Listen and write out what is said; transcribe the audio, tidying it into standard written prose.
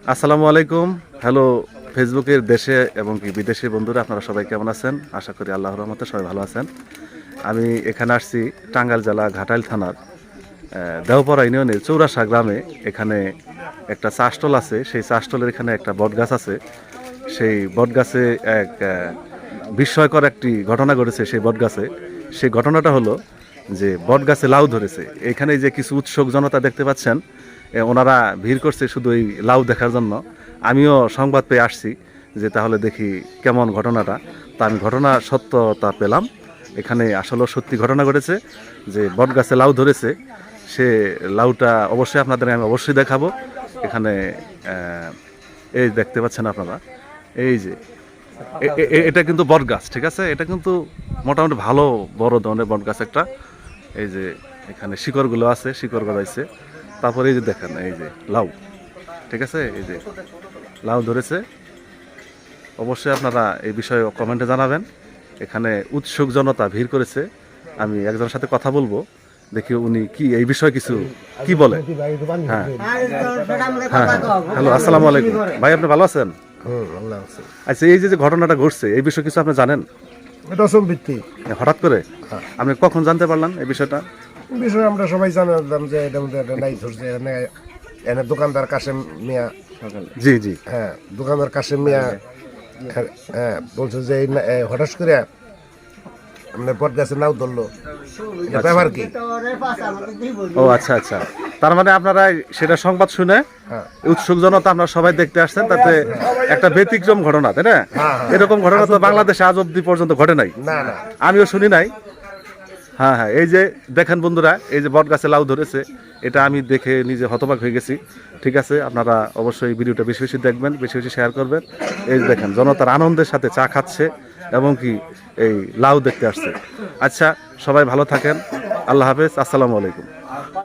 আসসালামু আলাইকুম। হ্যালো ফেসবুকের দেশে এবং কি বিদেশি বন্ধুরা, আপনারা সবাই কেমন আছেন? আশা করি আল্লাহর রহমতে সবাই ভালো আছেন। আমি এখানে আসছি টাঙ্গাইল জেলা ঘাটাইল থানার দেওপাড়া ইউনিয়নের চৌরাশা গ্রামে। এখানে একটা চা স্টল আছে, সেই চা স্টলের এখানে একটা বটগাছ আছে। সেই বটগাছে এক বিস্ময়কর একটি ঘটনা ঘটেছে। সেই ঘটনাটা হলো যে বটগাছে লাউ ধরেছে। এখানে যে কিছু উৎসুক জনতা দেখতে পাচ্ছেন, ওনারা ভিড় করছে শুধু এই লাউ দেখার জন্য। আমিও সংবাদ পেয়ে আসছি যে তাহলে দেখি কেমন ঘটনাটা। তা আমি ঘটনা সত্যতা পেলাম। এখানে আসলে সত্যি ঘটনা ঘটেছে যে বটগাছে লাউ ধরেছে। সে লাউটা অবশ্যই আপনাদের আমি অবশ্যই দেখাবো। এখানে এই দেখতে পাচ্ছেন আপনারা, এই যে এটা কিন্তু বটগাছ, ঠিক আছে? এটা কিন্তু মোটামুটি ভালো বড় ধরনের বটগাছ একটা। এই যে এখানে শিকড়গুলো আছে, শিকড় গজাইছে। তারপরে এই যে দেখেন, এই যে লাউ, ঠিক আছে? এই যে লাউ ধরেছে। অবশ্যই আপনারা এই বিষয়ে কমেন্টে জানাবেন। এখানে উৎসুক জনতা ভিড় করেছে। আমি একজনের সাথে কথা বলবো, দেখি উনি কি এই বিষয়ে কিছু কি বলে। হ্যাঁ হ্যাঁ, হ্যালো, আসসালামু আলাইকুম ভাই, আপনি ভালো আছেন? আচ্ছা, এই যে যে ঘটনাটা ঘটছে এই বিষয়ে কিছু আপনি জানেন? এটা সম্পত্তি হঠাৎ করে আপনি কখন জানতে পারলেন এই বিষয়টা? বিষয় আমরা সবাই জানতাম যে এটার মধ্যে একটা নাই ধরছে এনে এনে দোকানদার কাশেম মিয়া। জি জি, হ্যাঁ, দোকানদার কাশেম মিয়া হ্যাঁ বলছে যে হঠাৎ করে আপনার পর গাছে নাও ধরলো, এটা ব্যাপার কি? ও আচ্ছা আচ্ছা, তার মানে আপনারা সেটা সংবাদ শুনে হ্যাঁ উৎসুক জনতা আপনারা সবাই দেখতে আসছেন, তাতে একটা ব্যতিক্রম ঘটনা, তাই না? এরকম ঘটনা তো বাংলাদেশে আজ অব্দি পর্যন্ত ঘটে নাই, না না আমিও শুনি নাই। হ্যাঁ হ্যাঁ, এই যে দেখেন বন্ধুরা, এই যে বট গাছে লাউ ধরেছে, এটা আমি দেখে নিজে হতবাক হয়ে গেছি। ঠিক আছে, আপনারা অবশ্যই ভিডিওটা বেশি বেশি দেখবেন, বেশি বেশি শেয়ার করবেন। এই যে দেখেন জনতার আনন্দের সাথে চা খাচ্ছে এবং কি এই লাউ দেখতে আসছে। আচ্ছা, সবাই ভালো থাকেন। আল্লাহ হাফেজ, আসসালামু আলাইকুম।